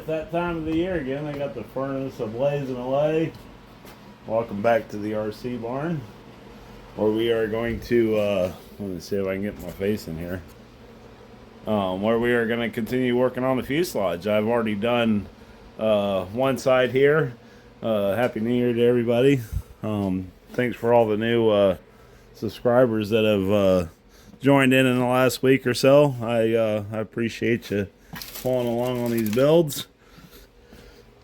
that time of the year again. I got the furnace blazing away. Welcome back to the RC barn, where we are going to, let me see if I can get my face in here, where we are going to continue working on the fuselage. I've already done one side here. Happy New Year to everybody. Thanks for all the new subscribers that have joined in the last week or so. I appreciate you following along on these builds.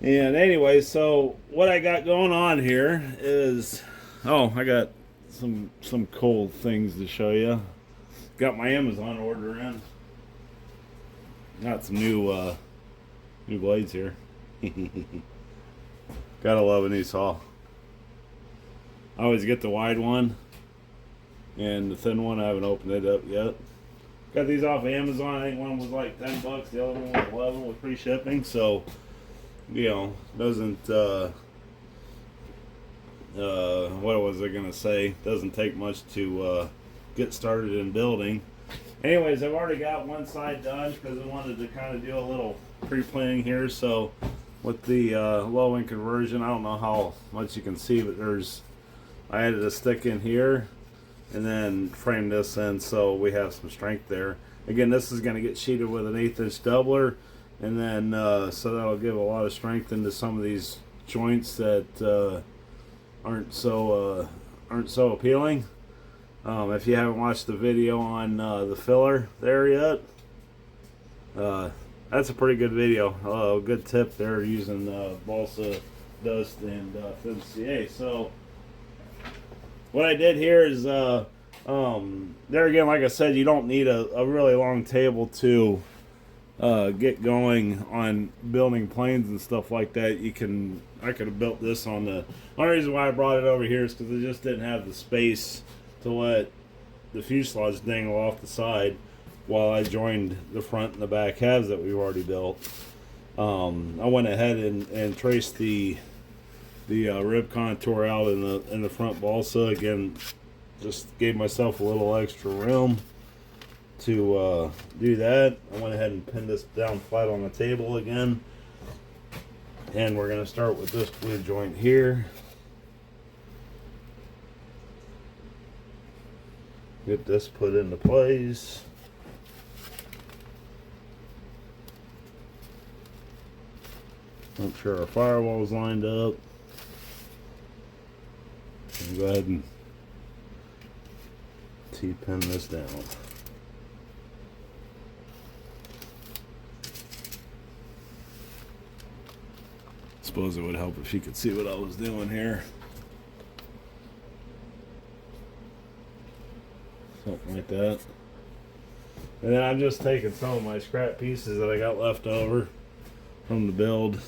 And anyway, so what I got going on here is, I got some cool things to show you. Got my Amazon order in. Got some new blades here. Gotta love a new saw. I always get the wide one, and the thin one I haven't opened it up yet. Got these off of Amazon. I think one was like $10, the other one was 11 with free shipping. So, you know, doesn't what was I gonna say? Doesn't take much to get started in building. Anyways, I've already got one side done because I wanted to kind of do a little pre-planning here. So, with the low end conversion, I don't know how much you can see, but I added a stick in here and then frame this in so we have some strength there. Again, this is going to get sheeted with an 1/8 inch doubler, and then so that'll give a lot of strength into some of these joints that aren't so appealing. If you haven't watched the video on the filler there yet, that's a pretty good video. Good tip there using balsa dust and thin CA. So what I did here is, there again, like I said, you don't need a really long table to get going on building planes and stuff like that. I could have built this on the only reason why I brought it over here is because I just didn't have the space to let the fuselage dangle off the side while I joined the front and the back halves that we've already built. I went ahead and traced the rib contour out in the front balsa. Again, just gave myself a little extra room to do that. I went ahead and pinned this down flat on the table again, and we're going to start with this blue joint here. Get this put into place. Make sure our firewall is lined up. And go ahead and T-pin this down. Suppose it would help if you could see what I was doing here. Something like that. And then I'm just taking some of my scrap pieces that I got left over from the build,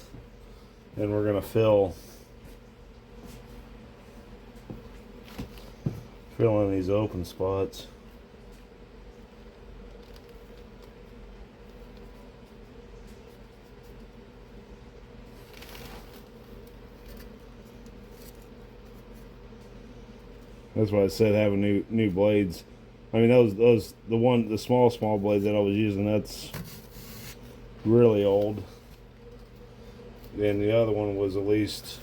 and we're gonna fill in these open spots. That's why I said having new blades. I mean, the small blades that I was using, that's really old. And the other one was at least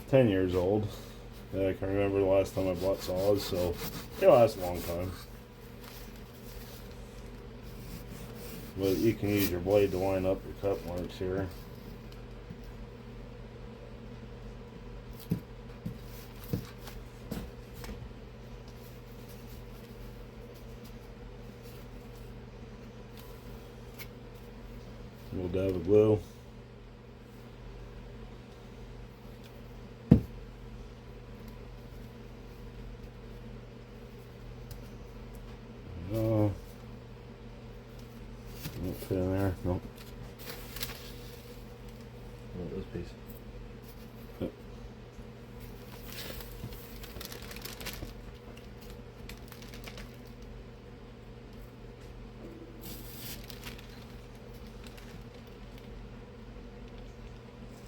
10 years old. I can remember the last time I bought saws, so they last a long time. But you can use your blade to line up your cut marks here. A little dab of glue. Won't fit in there. Nope. Oh, this piece. Yep.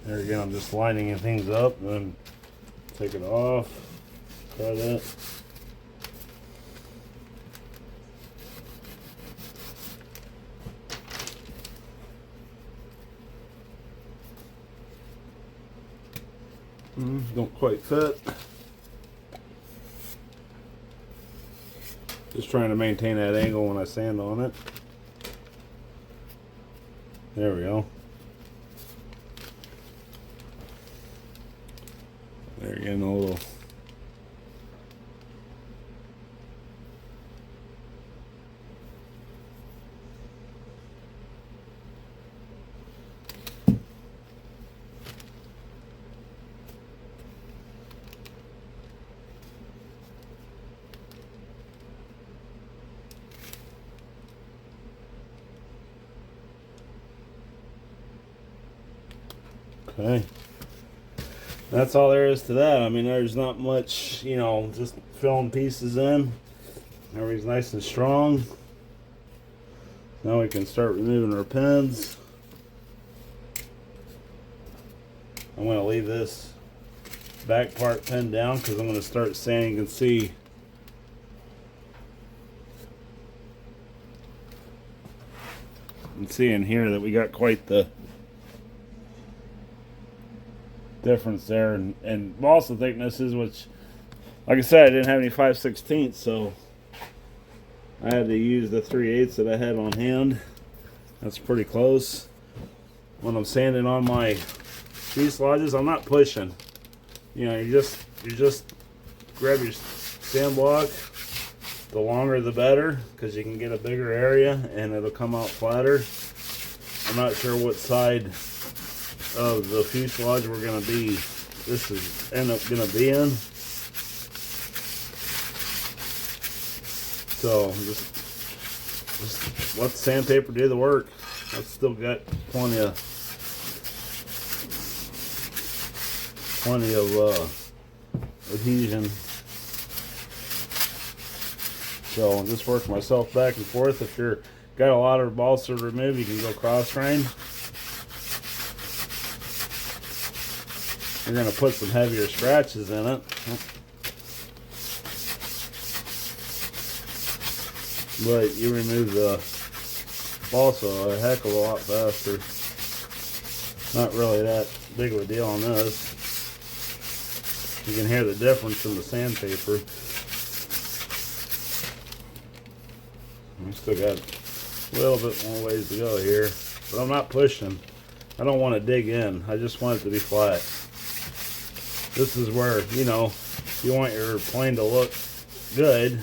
There again, I'm just lining things up and then take it off. Try that. Don't quite fit. Just trying to maintain that angle when I sand on it. There we go. There, getting a little. Okay. That's all there is to that. I mean, there's not much, you know, just filling pieces in. Everything's nice and strong. Now we can start removing our pins. I'm going to leave this back part pinned down because I'm going to start sanding. You can see in here that we got quite the difference there, and balsa thicknesses, which, like I said, I didn't have any 5/16, so I had to use the 3/8 that I had on hand. That's pretty close. When I'm sanding on my fuselages, I'm not pushing. You know, you just grab your sand block. The longer the better, because you can get a bigger area and it'll come out flatter. I'm not sure what side of the fuselage we're going to be, this is end up going to be in. So just let the sandpaper do the work. I've still got plenty of adhesion. So I'll just work myself back and forth. If you're got a lot of balsa to remove, you can go cross grain. You're going to put some heavier scratches in it. But you remove the balsa a heck of a lot faster. Not really that big of a deal on this. You can hear the difference in the sandpaper. I still got a little bit more ways to go here, but I'm not pushing. I don't want to dig in. I just want it to be flat. This is where, you know, you want your plane to look good.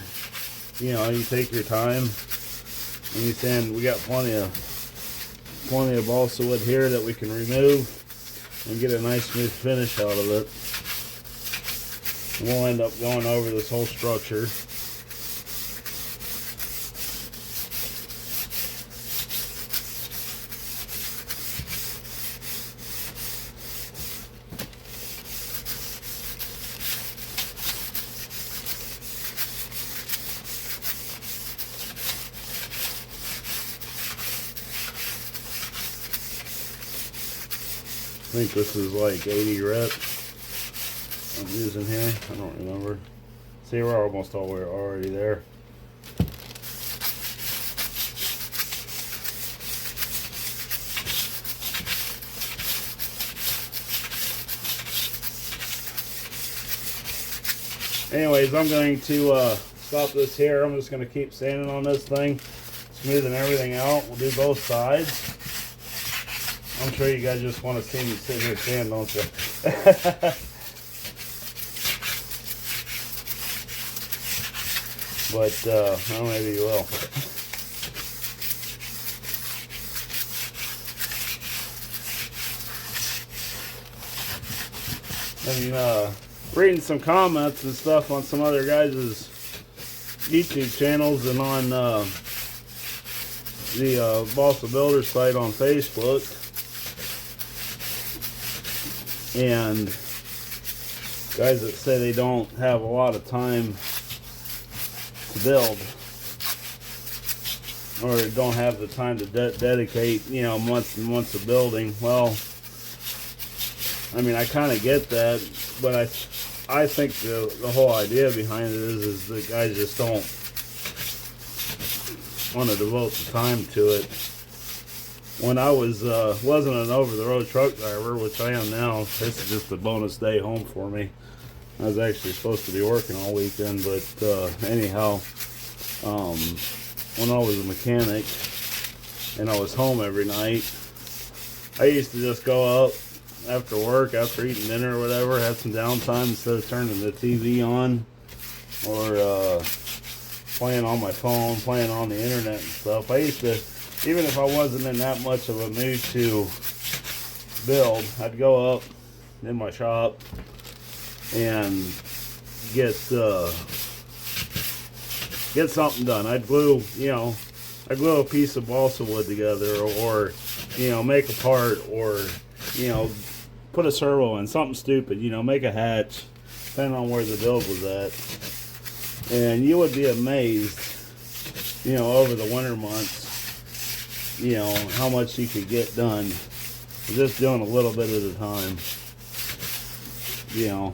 You know, you take your time and you sand. We got plenty of balsa wood here that we can remove and get a nice smooth finish out of it. And we'll end up going over this whole structure. I think this is like 80 reps I'm using here. I don't remember. See, we're almost all the way already there. Anyways, I'm going to stop this here. I'm just going to keep sanding on this thing, smoothing everything out. We'll do both sides. I'm sure you guys just want to see me sit here sand, don't you? But, well, maybe you will. And reading some comments and stuff on some other guys' YouTube channels and on the Balsa Builder site on Facebook. And guys that say they don't have a lot of time to build, or don't have the time to dedicate, you know, months and months of building. Well, I mean, I kind of get that, but I think the whole idea behind it is that guys just don't want to devote the time to it. when I was wasn't an over-the-road truck driver, which I am now. This is just a bonus day home for me. I was actually supposed to be working all weekend, but anyhow, when I was a mechanic and I was home every night, I used to just go up after work, after eating dinner or whatever, have some downtime instead of turning the TV on or playing on my phone, playing on the internet and stuff. I used to, even if I wasn't in that much of a mood to build, I'd go up in my shop and get something done. I'd glue a piece of balsa wood together, or make a part, or put a servo in, something stupid, make a hatch, depending on where the build was at. And you would be amazed, over the winter months, how much you could get done just doing a little bit at a time.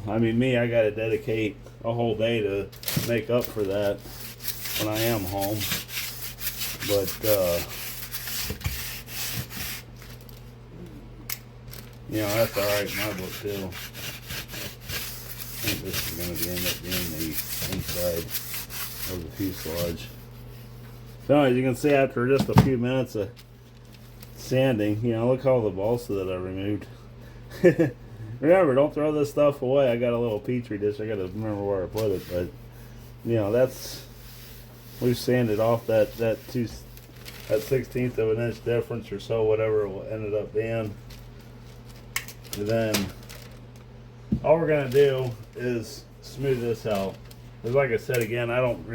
I mean, I got to dedicate a whole day to make up for that when I am home. But, that's alright in my book too. I think this is going to end up being the inside of the fuselage. So as you can see, after just a few minutes of sanding, look at all the balsa that I removed. Remember, don't throw this stuff away. I got a little petri dish. I got to remember where I put it. But, we've sanded off that 1/16 of an inch difference or so, whatever it ended up being. And then all we're gonna do is smooth this out. Because like I said again, I don't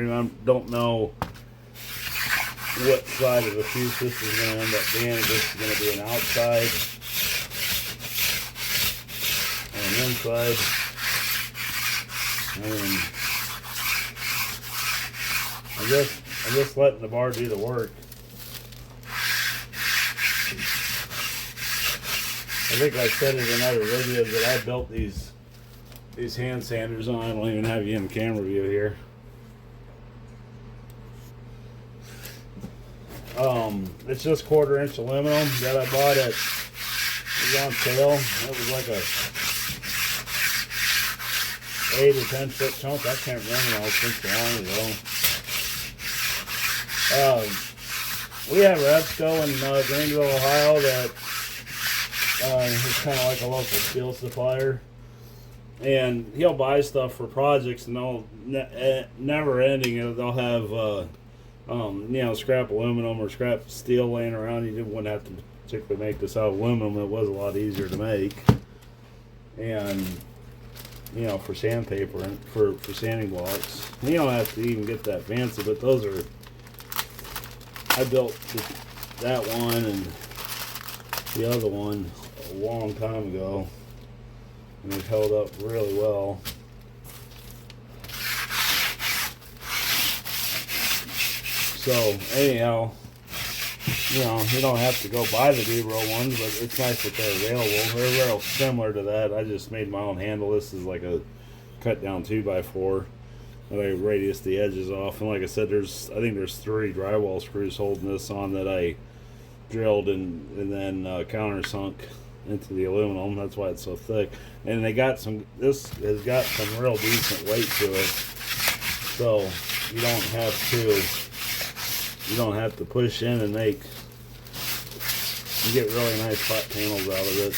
know what side of the fuse this is gonna end up being. If this is gonna be an outside or an inside. And I'm just letting the bar do the work. I think I said it in other videos that I built these hand sanders on. I don't even have you in the camera view here. It's just 1/4 inch aluminum that I bought at, it was on sale. It was like a 8 or 10 foot chunk. I can't remember now, it's been so long ago. We have Repco in Greenville, Ohio that is kind of like a local steel supplier, and he'll buy stuff for projects, and they'll never ending. They'll have scrap aluminum or scrap steel laying around. You wouldn't have to particularly make this out of aluminum. It was a lot easier to make, and for sandpaper and for sanding blocks. You don't have to even get that fancy, but those are. I built that one and the other one a long time ago, and they've held up really well. So anyhow, you don't have to go buy the D-roll ones, but it's nice that they're available. They're real similar to that. I just made my own handle. This is like a cut down 2x4. And I radius the edges off, and like I said, I think there's 3 drywall screws holding this on that I drilled and then countersunk into the aluminum. That's why it's so thick. And this has got some real decent weight to it, so you don't have to push in and make. You get really nice flat panels out of it.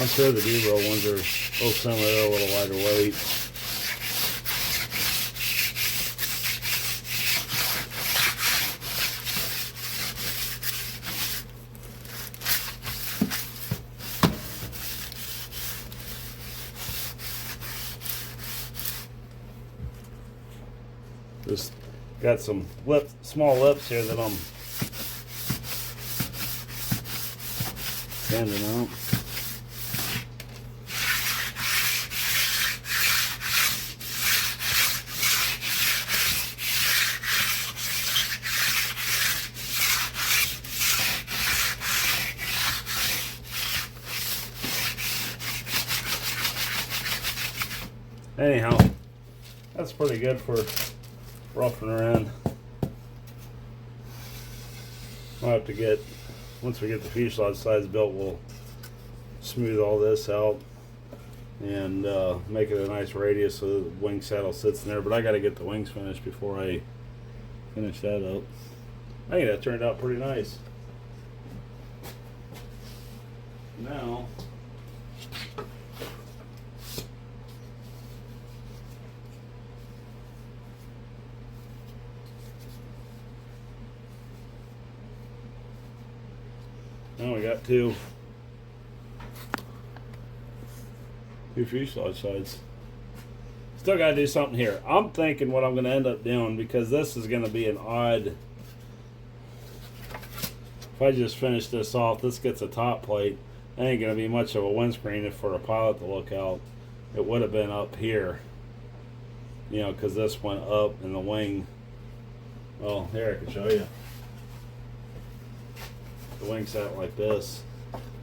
I'm sure the D-roll ones are both similar, they're a little lighter weight. Just got some small lips here that I'm sanding out. Anyhow, that's pretty good for roughing around. I'll have to get, once we get the fuselage sides built, we'll smooth all this out and make it a nice radius so the wing saddle sits in there. But I got to get the wings finished before I finish that up. I think that turned out pretty nice. Now, we got two fuselage sides. Still got to do something here. I'm thinking what I'm going to end up doing, because this is going to be an odd. If I just finish this off, this gets a top plate. That ain't going to be much of a windscreen if for a pilot to look out. It would have been up here, you know, because this went up and the wing. Well, here I can show you. The wing sat like this,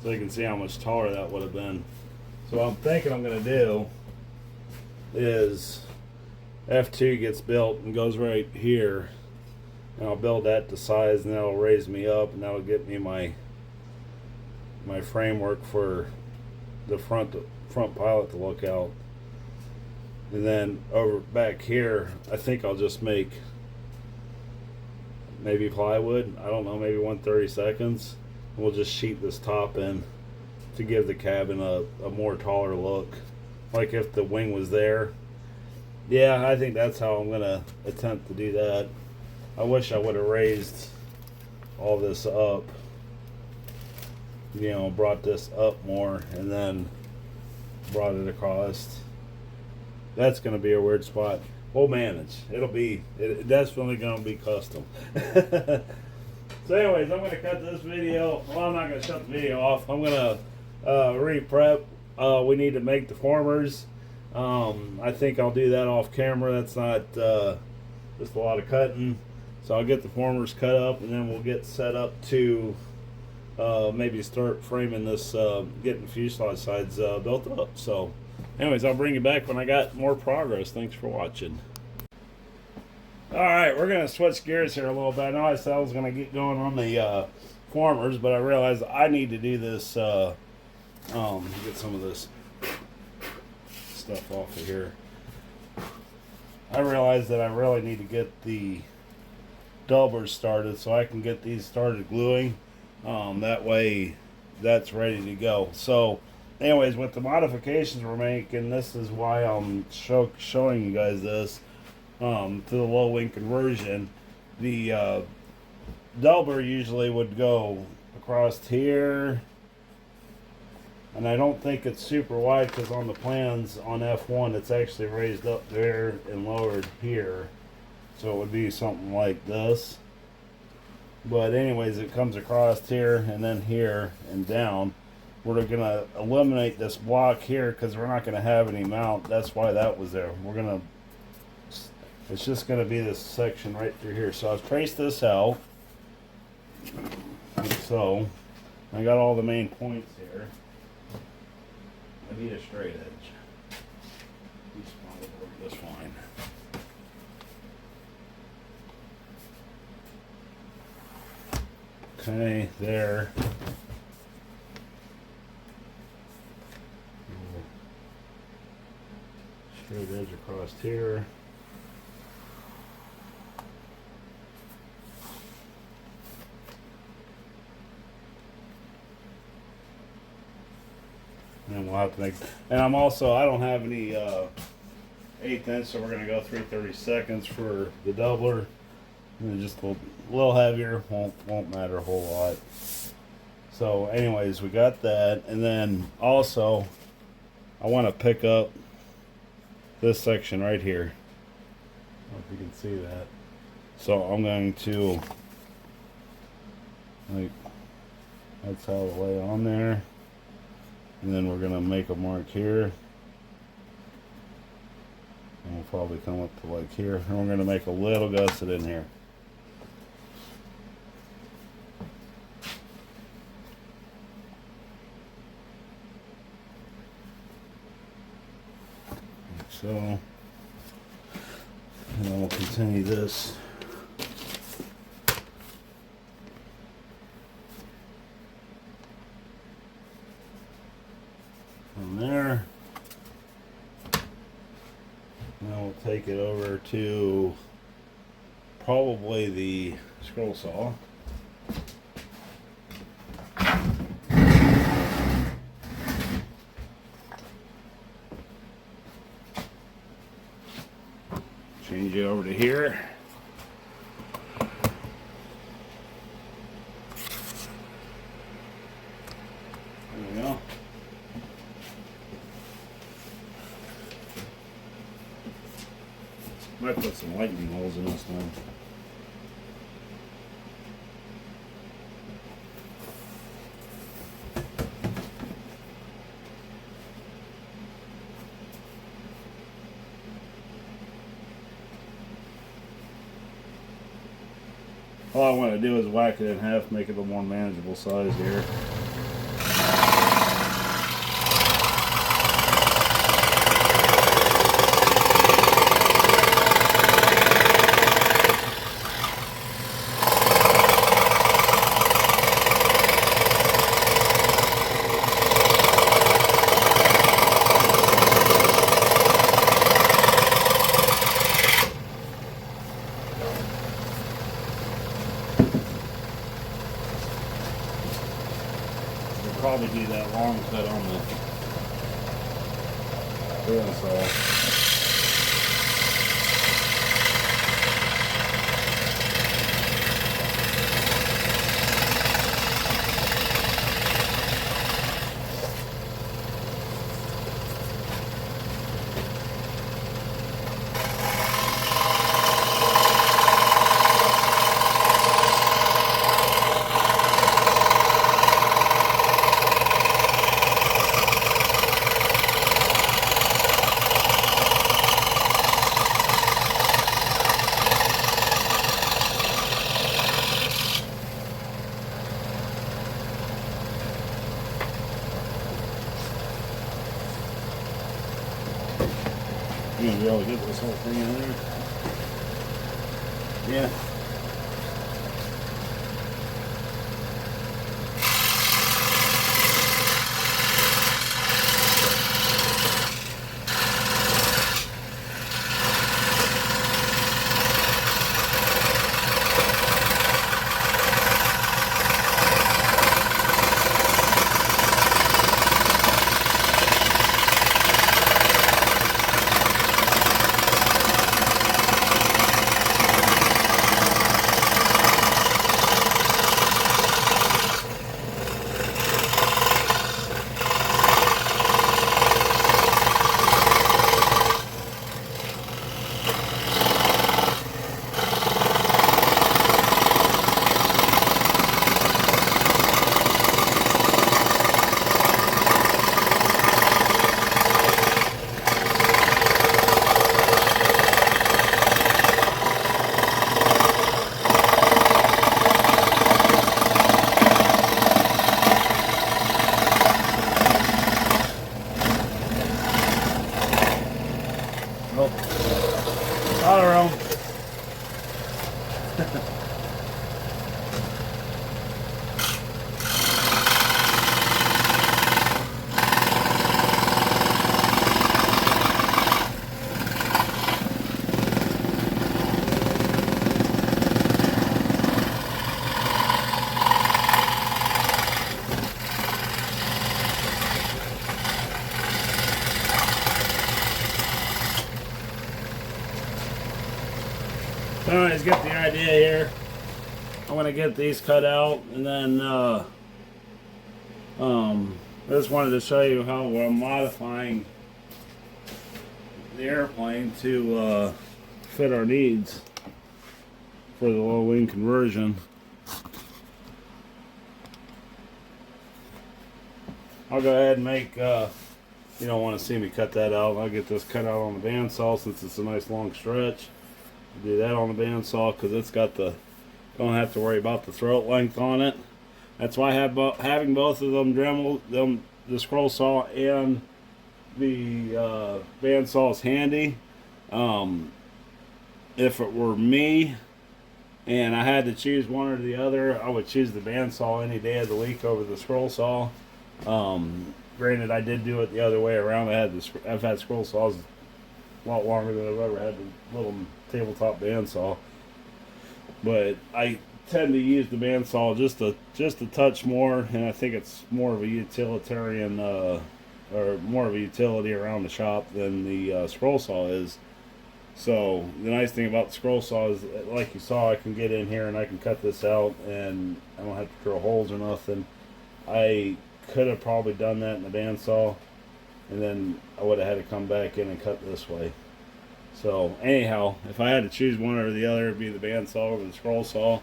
so you can see how much taller that would have been. So what I'm thinking I'm going to do is F2 gets built and goes right here, and I'll build that to size, and that'll raise me up, and that'll get me my framework for the front pilot to look out. And then over back here, I think I'll just make maybe plywood, I don't know, maybe 1/32. We'll just sheet this top in to give the cabin a more taller look, like if the wing was there. Yeah, I think that's how I'm gonna attempt to do that. I wish I would have raised all this up, you know, brought this up more and then brought it across. That's gonna be a weird spot. We'll manage. It's definitely gonna be custom. So anyways, I'm gonna cut this video. Well, I'm not gonna shut the video off. I'm gonna re-prep. We need to make the formers. I think I'll do that off camera. That's not just a lot of cutting. So I'll get the formers cut up, and then we'll get set up to maybe start framing this, getting fuselage sides built up. So anyways, I'll bring you back when I got more progress. Thanks for watching. Alright, we're going to switch gears here a little bit. I know I said I was going to get going on the formers, but I realized I need to do this, get some of this stuff off of here. I realized that I really need to get the doublers started so I can get these started gluing. That way that's ready to go. So anyways, with the modifications we're making, this is why I'm showing you guys this, to the low wing conversion. The doubler usually would go across here, and I don't think it's super wide, because on the plans on F1 it's actually raised up there and lowered here, so it would be something like this. But anyways, it comes across here and then here and down. We're going to eliminate this block here because we're not going to have any mount. That's why that was there. It's just going to be this section right through here. So I've traced this out. So I got all the main points here. I need a straight edge. This probably work just fine. Okay, there. Straight edge across here. And we'll have to make, and I don't have any 1/8 inch, so we're going to go 3/32 for the doubler. And just a little heavier, won't matter a whole lot. So anyways, we got that, and then also I want to pick up this section right here. I don't know if you can see that. So I'm going to, like, that's how to lay on there. And then we're going to make a mark here. And we'll probably come up to like here. And we're going to make a little gusset in here. Like so. And then we'll continue this take it over to probably the scroll saw. Change it over to here. There we go. Might put some lightning holes in this one. All I want to do is whack it in half, make it a more manageable size here. Probably do that long cut on the bandsaw. You gonna be able to get this whole thing in there? Yeah. All around. Alright, get the idea here. I'm going to get these cut out, and then I just wanted to show you how we're modifying the airplane to fit our needs for the low wing conversion. I'll go ahead and make, you don't want to see me cut that out. I'll get this cut out on the bandsaw since it's a nice long stretch. Do that on the bandsaw because it's got the, don't have to worry about the throat length on it. That's why I have having both of them Dremel, the scroll saw and the bandsaw is handy. If it were me and I had to choose one or the other, I would choose the bandsaw any day of the week over the scroll saw. Granted, I did do it the other way around. I've had scroll saws lot longer than I've ever had the little tabletop bandsaw. But I tend to use the bandsaw just a touch more, and I think it's more of a utilitarian or more of a utility around the shop than the scroll saw is. So the nice thing about the scroll saw is, like you saw, I can get in here and I can cut this out, and I don't have to drill holes or nothing. I could have probably done that in the bandsaw, and then I would have had to come back in and cut this way. So anyhow, if I had to choose one or the other, it'd be the bandsaw or the scroll saw.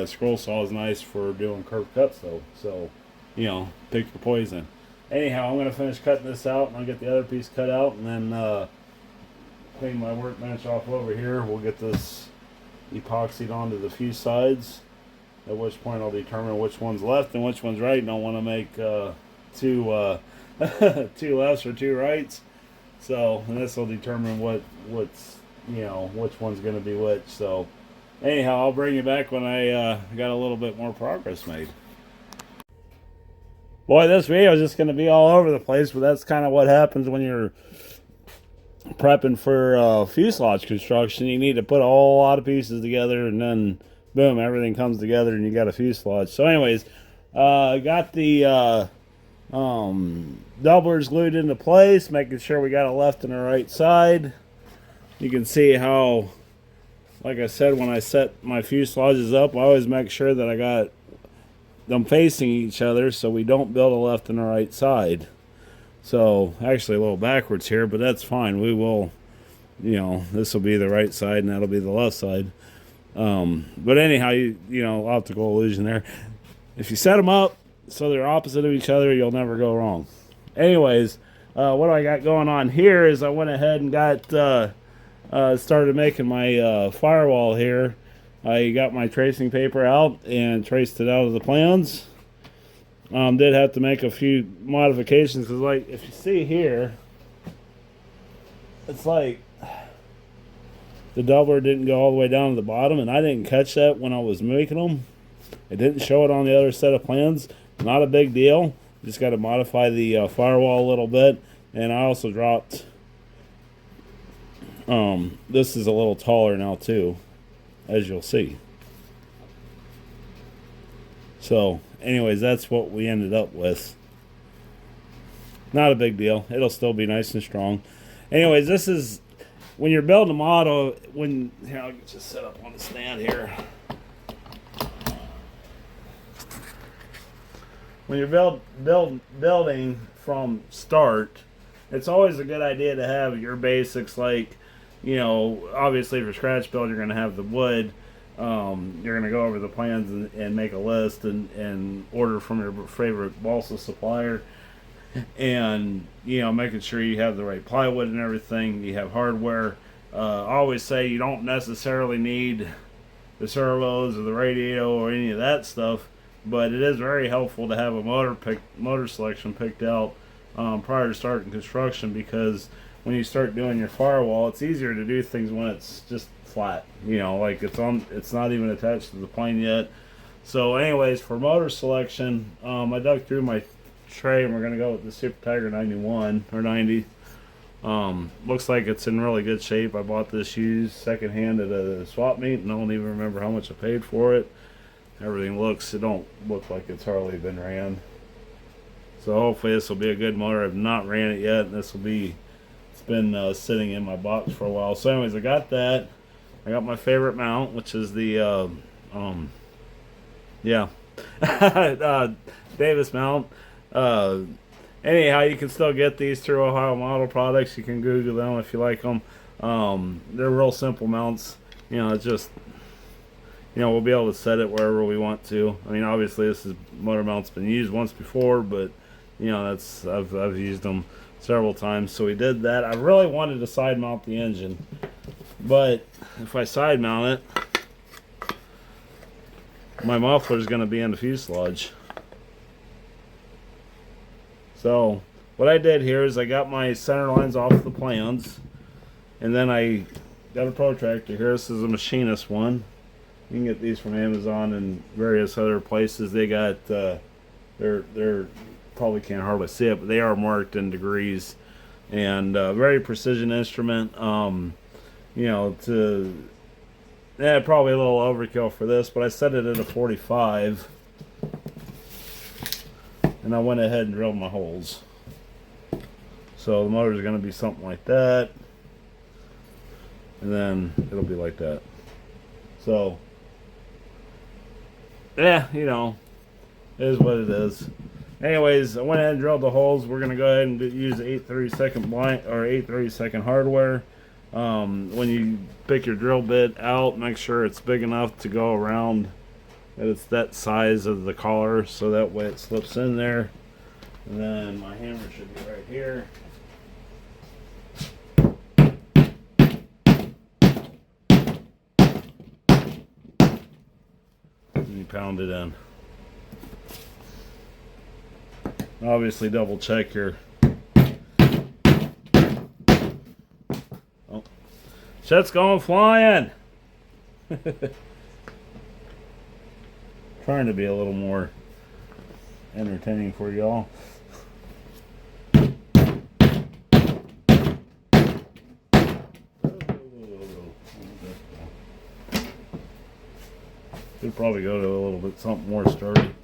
Scroll saw is nice for doing curved cuts though, so pick your poison. Anyhow, I'm gonna finish cutting this out, and I'll get the other piece cut out, and then clean my workbench off over here. We'll get this epoxied onto the fuse sides, at which point I'll determine which one's left and which one's right. And I want to make two two lefts or two rights. So, and this will determine what's which one's going to be which. So anyhow, I'll bring you back when I got a little bit more progress made. Boy, this video is just going to be all over the place, but that's kind of what happens when you're prepping for fuselage construction. You need to put a whole lot of pieces together, and then boom, everything comes together and you got a fuselage. So anyways, got the doublers glued into place, making sure we got a left and a right side. You can see how, like I said, when I set my fuselages up, I always make sure that I got them facing each other so we don't build a left and a right side. So actually a little backwards here, but that's fine. We will, this will be the right side and that'll be the left side. But anyhow, optical illusion there. If you set them up so they're opposite of each other, you'll never go wrong. Anyways, what I got going on here is I went ahead and got started making my firewall here. I got my tracing paper out and traced it out of the plans. Did have to make a few modifications because, like, if you see here, it's like the doubler didn't go all the way down to the bottom, and I didn't catch that when I was making them. It didn't show it on the other set of plans. Not a big deal. Just got to modify the firewall a little bit, and I also dropped. This is a little taller now too, as you'll see. So anyways, that's what we ended up with. Not a big deal. It'll still be nice and strong. Anyways, this is when you're building a model. Here, I'll get you set up on the stand here. When you're building from start, it's always a good idea to have your basics. Like, obviously for scratch build, you're going to have the wood. You're going to go over the plans and make a list and order from your favorite balsa supplier, and making sure you have the right plywood and everything. You have hardware. I always say you don't necessarily need the servos or the radio or any of that stuff, but it is very helpful to have a motor selection picked out prior to starting construction, because when you start doing your firewall, it's easier to do things when it's just flat, like it's not even attached to the plane yet. So anyways, for motor selection, I dug through my tray and we're gonna go with the Super Tiger 91 or 90. Looks like it's in really good shape. I bought this used secondhand at a swap meet, and I don't even remember how much I paid for it. It don't look like it's hardly been ran. So hopefully this will be a good motor. I've not ran it yet, and it's been sitting in my box for a while. So anyways, I got that. I got my favorite mount, which is the Davis mount. Anyhow, you can still get these through Ohio Model Products. You can Google them if you like them. They're real simple mounts. It's just, we'll be able to set it wherever we want to. I mean, obviously this motor mount's been used once before, but I've used them several times. So we did that. I really wanted to side mount the engine, but if I side mount it, my muffler is going to be in the fuselage. So what I did here is I got my center lines off the plans, and then I got a protractor here. This is a machinist one. You can get these from Amazon and various other places. They got they're probably can't hardly see it, but they are marked in degrees. and very precision instrument. You know, probably a little overkill for this, but I set it at a 45, and I went ahead and drilled my holes. So the motor is going to be something like that, and then it'll be like that. So yeah, you know, it is what it is. Anyways, I went ahead and drilled the holes. We're going to go ahead and use 8/32 blind or 8/32 hardware. When you pick your drill bit out, make sure it's big enough to go around, that it's that size of the collar, so that way it slips in there. And then my hammer should be right here. And you pound it in. Obviously double check your shit's going flying. Trying to be a little more entertaining for y'all. Could probably go to a little bit something more sturdy.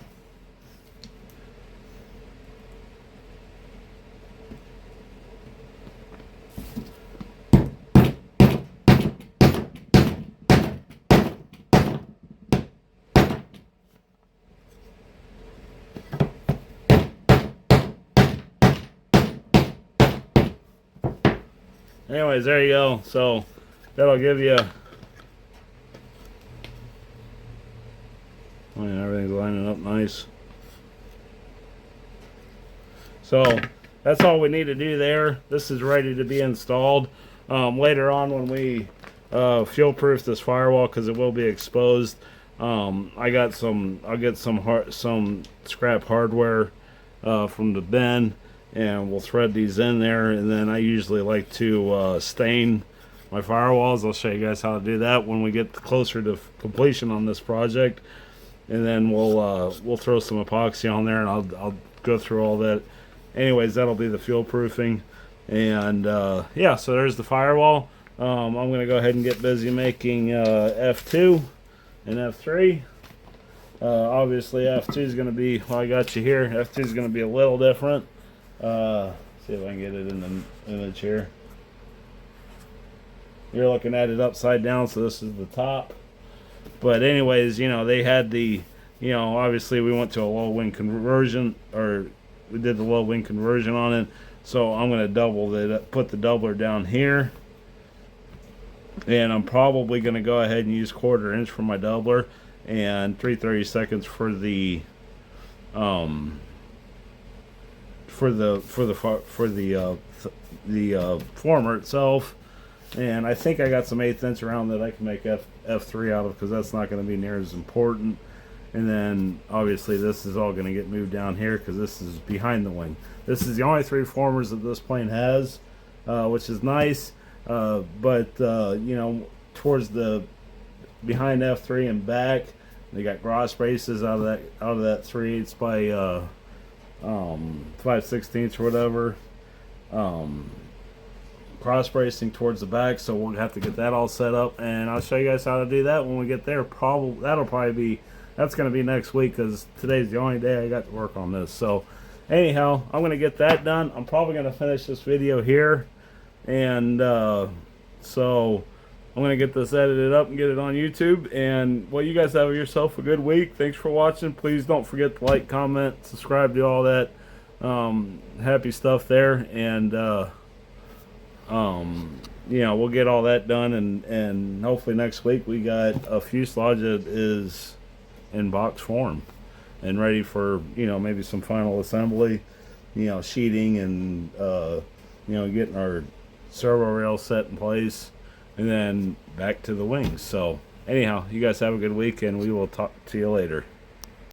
Anyways, there you go. So that'll give you, I mean, everything's lining up nice. So that's all we need to do there. This is ready to be installed. Later on, when we fuel proof this firewall, because it will be exposed, I'll get some scrap hardware from the bin, and we'll thread these in there. And then I usually like to stain my firewalls. I'll show you guys how to do that when we get closer to completion on this project. And then we'll throw some epoxy on there, and I'll go through all that. Anyways, that'll be the fuel proofing. And yeah, so there's the firewall. I'm gonna go ahead and get busy making F2 and F3. Obviously F2 is gonna be, well, I got you here. F2 is gonna be a little different. See if I can get it in the image here. You're looking at it upside down, so this is the top. But anyways, you know, they had the, you know, obviously we went to a low wing conversion, or we did the low wing conversion on it. So I'm going to put the doubler down here. And I'm probably going to go ahead and use 1/4 inch for my doubler, and 3/32 for the former itself. And I think I got some 1/8 inch around that I can make F3 out of, because that's not going to be near as important. And then obviously this is all going to get moved down here, because this is behind the wing. This is the only 3 formers that this plane has, which is nice. But you know, towards the behind F3 and back, they got cross braces out of that 3/8 by 5/16 or whatever. Cross bracing towards the back, so we'll have to get that all set up, and I'll show you guys how to do that when we get there. That's going to be next week, because today's the only day I got to work on this. So anyhow, I'm going to get that done. I'm probably going to finish this video here, and so I'm going to get this edited up and get it on YouTube. And well, you guys have yourself a good week. Thanks for watching. Please don't forget to like, comment, subscribe, do all that happy stuff there. And you know, we'll get all that done, and hopefully next week we got a fuselage that is in box form and ready for, you know, maybe some final assembly, you know, sheeting, and you know, getting our servo rail set in place, and then back to the wings. So anyhow, you guys have a good week, and we will talk to you later.